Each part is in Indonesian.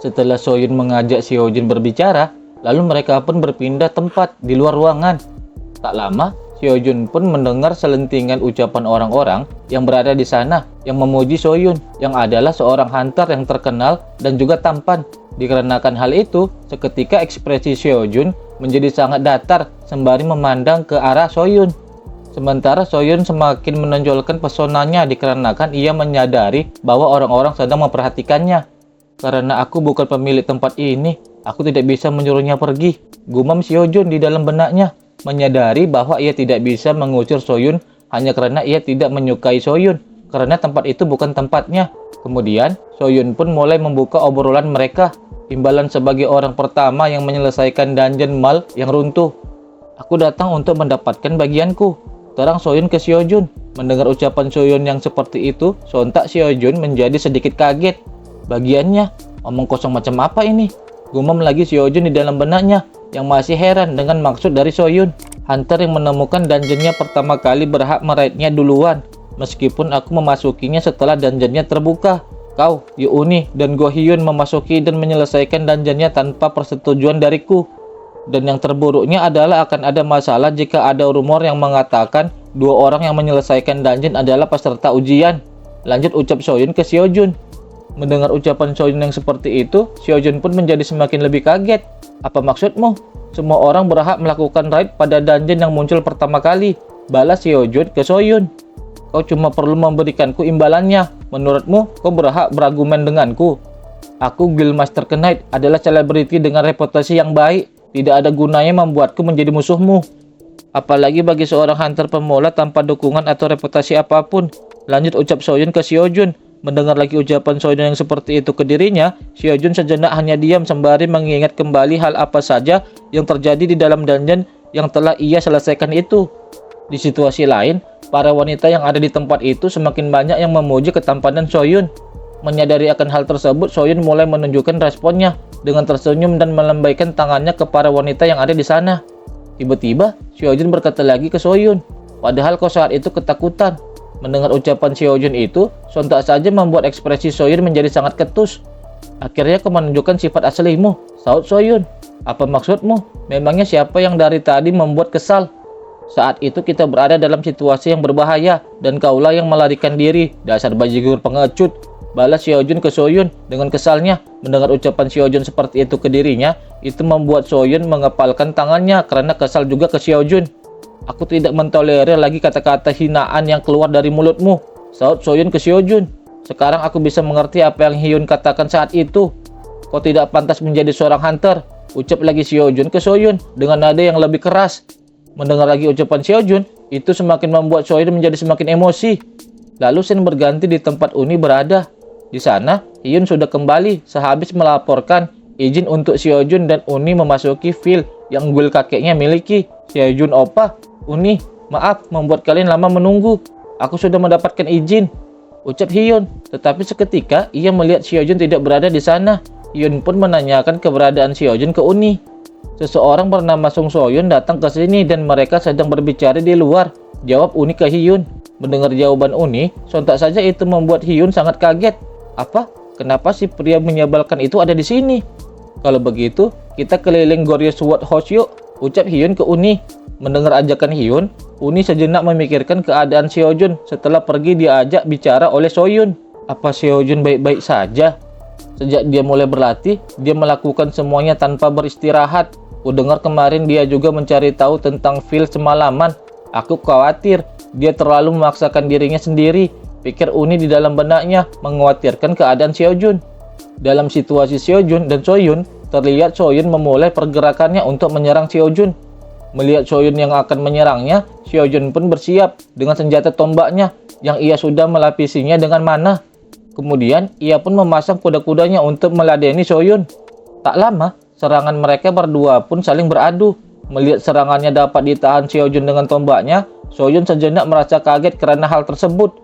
Setelah Soyun mengajak Hyojin berbicara, lalu mereka pun berpindah tempat di luar ruangan. Tak lama, Hyojin pun mendengar selentingan ucapan orang-orang yang berada di sana yang memuji Soyun, yang adalah seorang hunter yang terkenal dan juga tampan. Dikarenakan hal itu, seketika ekspresi Hyojin menjadi sangat datar sembari memandang ke arah Soyun. Sementara Soyun semakin menonjolkan pesonanya dikarenakan ia menyadari bahwa orang-orang sedang memperhatikannya. Karena aku bukan pemilik tempat ini, aku tidak bisa menyuruhnya pergi, gumam Hyojin di dalam benaknya, menyadari bahwa ia tidak bisa mengusir Soyun hanya karena ia tidak menyukai Soyun, karena tempat itu bukan tempatnya. Kemudian, Soyun pun mulai membuka obrolan mereka. Imbalan sebagai orang pertama yang menyelesaikan dungeon mal yang runtuh. Aku datang untuk mendapatkan bagianku, terang Soyun ke Hyojin. Mendengar ucapan Soyun yang seperti itu, sontak Hyojin menjadi sedikit kaget. Bagiannya, omong kosong macam apa ini? Gumam lagi Hyojin di dalam benaknya, yang masih heran dengan maksud dari Soyun. Hunter yang menemukan dungeonnya pertama kali berhak meraihnya duluan, meskipun aku memasukinya setelah dungeonnya terbuka. Kau, Yuuni, dan Go Hyun memasuki dan menyelesaikan dungeonnya tanpa persetujuan dariku. Dan yang terburuknya adalah akan ada masalah jika ada rumor yang mengatakan dua orang yang menyelesaikan dungeon adalah peserta ujian. Lanjut ucap Soyun ke Hyojin. Mendengar ucapan Soyun yang seperti itu, Hyojin pun menjadi semakin lebih kaget. Apa maksudmu? Semua orang berhak melakukan raid pada dungeon yang muncul pertama kali, balas Hyojin ke Soyun. Kau cuma perlu memberikanku imbalannya. Menurutmu, kau berhak berargumen denganku. Aku Guildmaster Knight adalah selebriti dengan reputasi yang baik. Tidak ada gunanya membuatku menjadi musuhmu. Apalagi bagi seorang hunter pemula tanpa dukungan atau reputasi apapun. Lanjut ucap Soyun ke Hyojin. Mendengar lagi ucapan Soyun yang seperti itu ke dirinya, Hyojin sejenak hanya diam sembari mengingat kembali hal apa saja yang terjadi di dalam dungeon yang telah ia selesaikan itu. Di situasi lain, para wanita yang ada di tempat itu semakin banyak yang memuji ketampanan Soyun. Menyadari akan hal tersebut, Soyun mulai menunjukkan responnya dengan tersenyum dan melambaikan tangannya ke para wanita yang ada di sana. Tiba-tiba, Hyojin berkata lagi ke Soyun, padahal kau saat itu ketakutan. Mendengar ucapan Hyojin itu, sontak saja membuat ekspresi Soyun menjadi sangat ketus. Akhirnya kau menunjukkan sifat aslimu, saut Soyun. Apa maksudmu? Memangnya siapa yang dari tadi membuat kesal? Saat itu kita berada dalam situasi yang berbahaya dan kaulah yang melarikan diri, dasar bajigur pengecut. Balas Hyojin ke Soyun dengan kesalnya. Mendengar ucapan Hyojin seperti itu ke dirinya, itu membuat Soyun mengepalkan tangannya karena kesal juga ke Hyojin. Aku tidak mentolerir lagi kata-kata hinaan yang keluar dari mulutmu, saut Soyun ke Hyojin. Sekarang aku bisa mengerti apa yang Hyun katakan saat itu. Kau tidak pantas menjadi seorang hunter, ucap lagi Hyojin ke Soyun dengan nada yang lebih keras. Mendengar lagi ucapan Hyojin, itu semakin membuat Soyun menjadi semakin emosi. Lalu scene berganti di tempat Uni berada. Di sana, Hyun sudah kembali sehabis melaporkan izin untuk Hyojin dan Uni memasuki field yang guild kakeknya miliki. Hyojin, opa, Uni, maaf membuat kalian lama menunggu. Aku sudah mendapatkan izin, ucap Hyun. Tetapi seketika ia melihat Hyojin tidak berada di sana. Hyun pun menanyakan keberadaan Hyojin ke Uni. Seseorang bernama Sung Soyun datang ke sini dan mereka sedang berbicara di luar, jawab Uni ke Hyun. Mendengar jawaban Uni, sontak saja itu membuat Hyun sangat kaget. Apa? Kenapa si pria menyebalkan itu ada di sini? Kalau begitu, kita keliling Goryeo Sword House yuk, ucap Hyun ke Uni. Mendengar ajakan Hyun, Uni sejenak memikirkan keadaan Hyojin setelah pergi diajak bicara oleh Soyun. Apa Hyojin baik-baik saja? Sejak dia mulai berlatih, dia melakukan semuanya tanpa beristirahat. Kudengar kemarin dia juga mencari tahu tentang field semalaman. Aku khawatir dia terlalu memaksakan dirinya sendiri, pikir Uni di dalam benaknya, mengkhawatirkan keadaan Hyojin. Dalam situasi Hyojin dan Soyun, terlihat Soyun memulai pergerakannya untuk menyerang Hyojin. Melihat Soyun yang akan menyerangnya, Hyojin pun bersiap dengan senjata tombaknya yang ia sudah melapisinya dengan mana. Kemudian, ia pun memasang kuda-kudanya untuk meladeni Soyun. Tak lama, serangan mereka berdua pun saling beradu. Melihat serangannya dapat ditahan Hyojin dengan tombaknya, Soyun sejenak merasa kaget karena hal tersebut.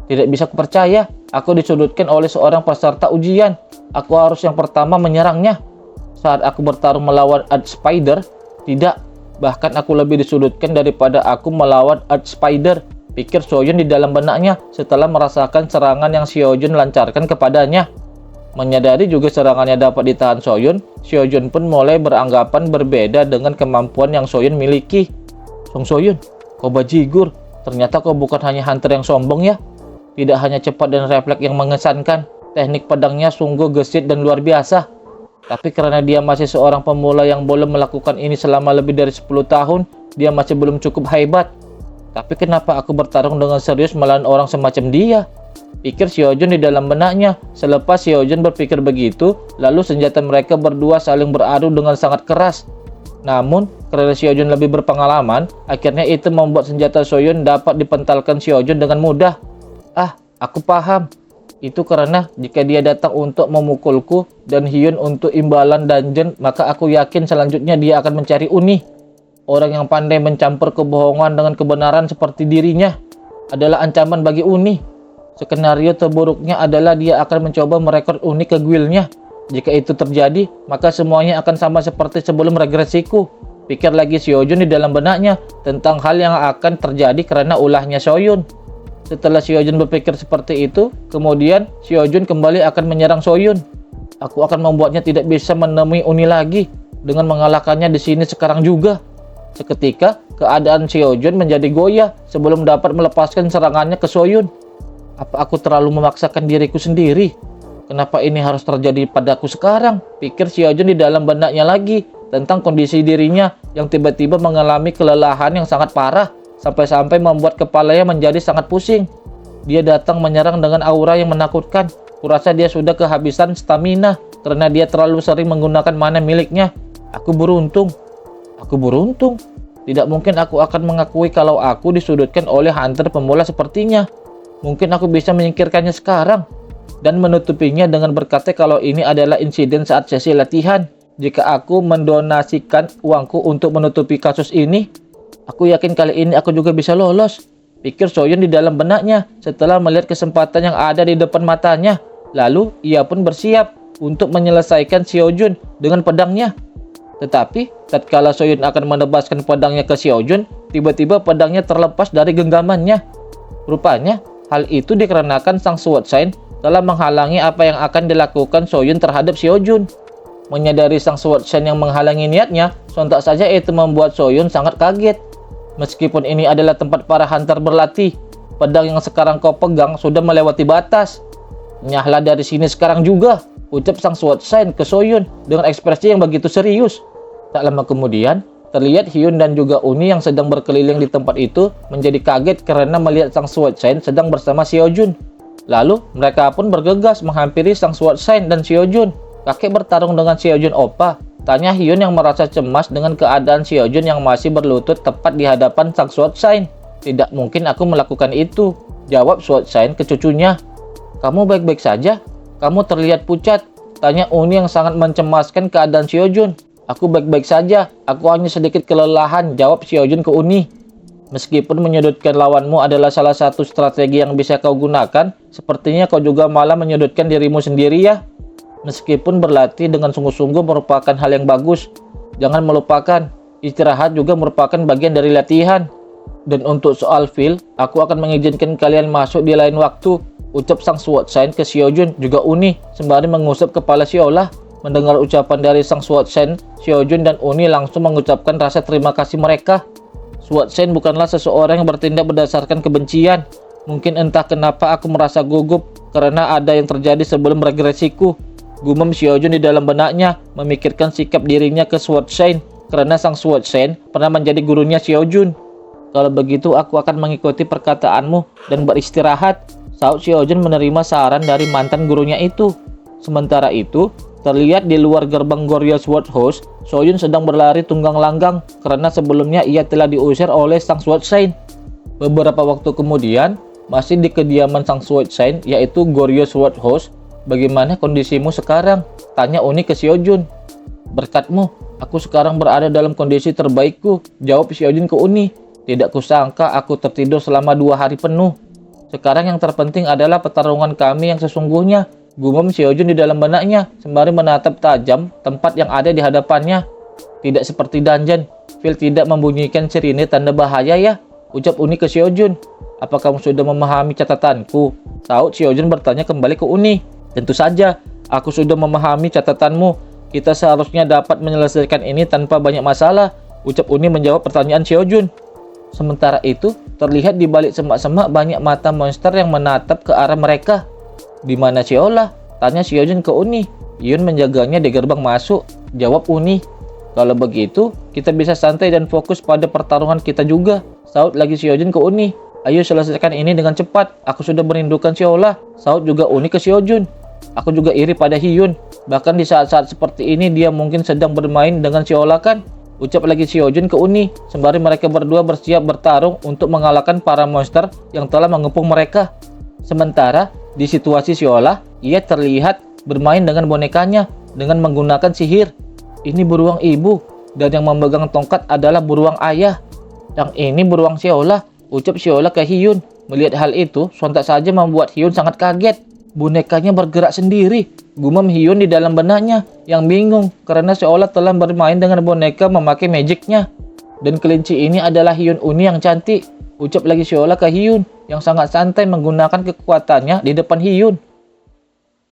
Tidak bisa kupercaya, aku disudutkan oleh seorang peserta ujian. Aku harus yang pertama menyerangnya. Saat aku bertarung melawan Earth Spider, tidak. Bahkan aku lebih disudutkan daripada aku melawan Earth Spider, pikir Soyun di dalam benaknya setelah merasakan serangan yang Hyojin lancarkan kepadanya. Menyadari juga serangannya dapat ditahan Soyun, Hyojun pun mulai beranggapan berbeda dengan kemampuan yang Soyun miliki. Song Soyun, kau bajigur, ternyata kau bukan hanya hunter yang sombong ya. Tidak hanya cepat dan refleks yang mengesankan, teknik pedangnya sungguh gesit dan luar biasa. Tapi karena dia masih seorang pemula yang belum melakukan ini selama lebih dari 10 tahun, dia masih belum cukup hebat. Tapi kenapa aku bertarung dengan serius melawan orang semacam dia? Pikir Hyojun di dalam benaknya. Selepas Hyojun berpikir begitu, lalu senjata mereka berdua saling beradu dengan sangat keras. Namun, karena Hyojun lebih berpengalaman, akhirnya itu membuat senjata Soyun dapat dipentalkan Hyojun dengan mudah. Ah, aku paham. Itu karena jika dia datang untuk memukulku dan Hyun untuk imbalan dungeon, maka aku yakin selanjutnya dia akan mencari Uni. Orang yang pandai mencampur kebohongan dengan kebenaran seperti dirinya adalah ancaman bagi Uni. Skenario terburuknya adalah dia akan mencoba merekrut Uni ke guildnya. Jika itu terjadi, maka semuanya akan sama seperti sebelum regresiku. Pikir lagi Hyojun di dalam benaknya tentang hal yang akan terjadi karena ulahnya Soyun. Setelah Hyojun berpikir seperti itu, kemudian Hyojun kembali akan menyerang Soyun. Aku akan membuatnya tidak bisa menemui Uni lagi dengan mengalahkannya di sini sekarang juga. Seketika, keadaan Hyojun menjadi goyah sebelum dapat melepaskan serangannya ke Soyun. Apa aku terlalu memaksakan diriku sendiri? Kenapa ini harus terjadi padaku sekarang? Pikir Hyojun di dalam benaknya lagi tentang kondisi dirinya yang tiba-tiba mengalami kelelahan yang sangat parah sampai-sampai membuat kepalanya menjadi sangat pusing. Dia datang menyerang dengan aura yang menakutkan. Kurasa dia sudah kehabisan stamina karena dia terlalu sering menggunakan mana miliknya. Aku beruntung. Aku beruntung. Tidak mungkin aku akan mengakui kalau aku disudutkan oleh hunter pemula sepertinya. Mungkin aku bisa menyingkirkannya sekarang dan menutupinya dengan berkata kalau ini adalah insiden saat sesi latihan. Jika aku mendonasikan uangku untuk menutupi kasus ini, aku yakin kali ini aku juga bisa lolos. Pikir Soyun di dalam benaknya setelah melihat kesempatan yang ada di depan matanya. Lalu ia pun bersiap untuk menyelesaikan Hyojun dengan pedangnya. Tetapi tatkala Soyun akan menebaskan pedangnya ke Hyojun, tiba-tiba pedangnya terlepas dari genggamannya. Rupanya hal itu dikarenakan sang Sword Sign telah menghalangi apa yang akan dilakukan Soyun terhadap Hyojun. Menyadari sang Sword Sign yang menghalangi niatnya, sontak saja itu membuat Soyun sangat kaget. Meskipun ini adalah tempat para hunter berlatih, pedang yang sekarang kau pegang sudah melewati batas. Nyahlah dari sini sekarang juga, ucap sang Sword Sign ke Soyun dengan ekspresi yang begitu serius. Tak lama kemudian, terlihat Hyun dan juga Uni yang sedang berkeliling di tempat itu menjadi kaget karena melihat sang Sword Sign sedang bersama Hyojun. Lalu mereka pun bergegas menghampiri sang Sword Sign dan Hyojun. Kakek bertarung dengan Hyojun Opa, tanya Hyun yang merasa cemas dengan keadaan Hyojun yang masih berlutut tepat di hadapan sang Sword Sign. Tidak mungkin aku melakukan itu, jawab Sword Sign ke cucunya. Kamu baik-baik saja? Kamu terlihat pucat, tanya Uni yang sangat mencemaskan keadaan Hyojun. Aku baik-baik saja, aku hanya sedikit kelelahan, jawab Hyojun ke Uni. Meskipun menyudutkan lawanmu adalah salah satu strategi yang bisa kau gunakan, sepertinya kau juga malah menyudutkan dirimu sendiri ya. Meskipun berlatih dengan sungguh-sungguh merupakan hal yang bagus, jangan melupakan, istirahat juga merupakan bagian dari latihan. Dan untuk soal feel, aku akan mengizinkan kalian masuk di lain waktu, ucap sang Sword Sign ke Hyojun juga Uni, sembari mengusap kepala Siola. Mendengar ucapan dari sang Sword Sign, Hyojun dan Uni langsung mengucapkan rasa terima kasih mereka. Sword Sign bukanlah seseorang yang bertindak berdasarkan kebencian. Mungkin entah kenapa aku merasa gugup karena ada yang terjadi sebelum regresiku. Gumam Hyojun di dalam benaknya, memikirkan sikap dirinya ke Sword Sign karena sang Sword Sign pernah menjadi gurunya Hyojun. Kalau begitu aku akan mengikuti perkataanmu dan beristirahat, saut Hyojun menerima saran dari mantan gurunya itu. Sementara itu, terlihat di luar gerbang Goryeo Sword House, Soyun sedang berlari tunggang langgang karena sebelumnya ia telah diusir oleh sang Sword Sign. Beberapa waktu kemudian, masih di kediaman sang Sword Sign yaitu Goryeo Sword House, bagaimana kondisimu sekarang? Tanya Uni ke Hyojun. Berkatmu, aku sekarang berada dalam kondisi terbaikku, jawab Hyojun ke Uni. Tidak kusangka aku tertidur selama 2 hari penuh. Sekarang yang terpenting adalah pertarungan kami yang sesungguhnya, gumam Hyojun di dalam benaknya sembari menatap tajam tempat yang ada di hadapannya. Tidak seperti dungeon, Phil tidak membunyikan sirine tanda bahaya ya, ucap Uni ke Hyojun. Apa kamu sudah memahami catatanku? Saut Hyojun bertanya kembali ke Uni. Tentu saja, Aku sudah memahami catatanmu. Kita seharusnya dapat menyelesaikan ini tanpa banyak masalah, ucap Uni menjawab pertanyaan Xiaojun. Sementara itu, terlihat di balik semak-semak banyak mata monster yang menatap ke arah mereka. Di mana Xiola? Tanya Xiaojun ke Uni. Yun menjaganya di gerbang masuk, jawab Uni. Kalau begitu, kita bisa santai dan fokus pada pertarungan kita juga, saut lagi Xiaojun ke Uni. Ayo selesaikan ini dengan cepat, aku sudah merindukan Xiola, saut juga Uni ke Xiaojun. Aku juga iri pada Hyun, bahkan di saat-saat seperti ini dia mungkin sedang bermain dengan Xiola kan? Ucap lagi Xiaojun ke Uni, sembari mereka berdua bersiap bertarung untuk mengalahkan para monster yang telah mengepung mereka. Sementara, di situasi Xiola, ia terlihat bermain dengan bonekanya dengan menggunakan sihir. Ini beruang ibu, dan yang memegang tongkat adalah beruang ayah. Yang ini beruang Xiola, ucap Xiola ke Hyun. Melihat hal itu, sontak saja membuat Hyun sangat kaget. Bonekanya bergerak sendiri, gumam Hyun di dalam benaknya, yang bingung karena Xiola telah bermain dengan boneka memakai magicnya. Dan kelinci ini adalah Hyun Uni yang cantik, ucap lagi Xiola ke Hyun, yang sangat santai menggunakan kekuatannya di depan Hyun.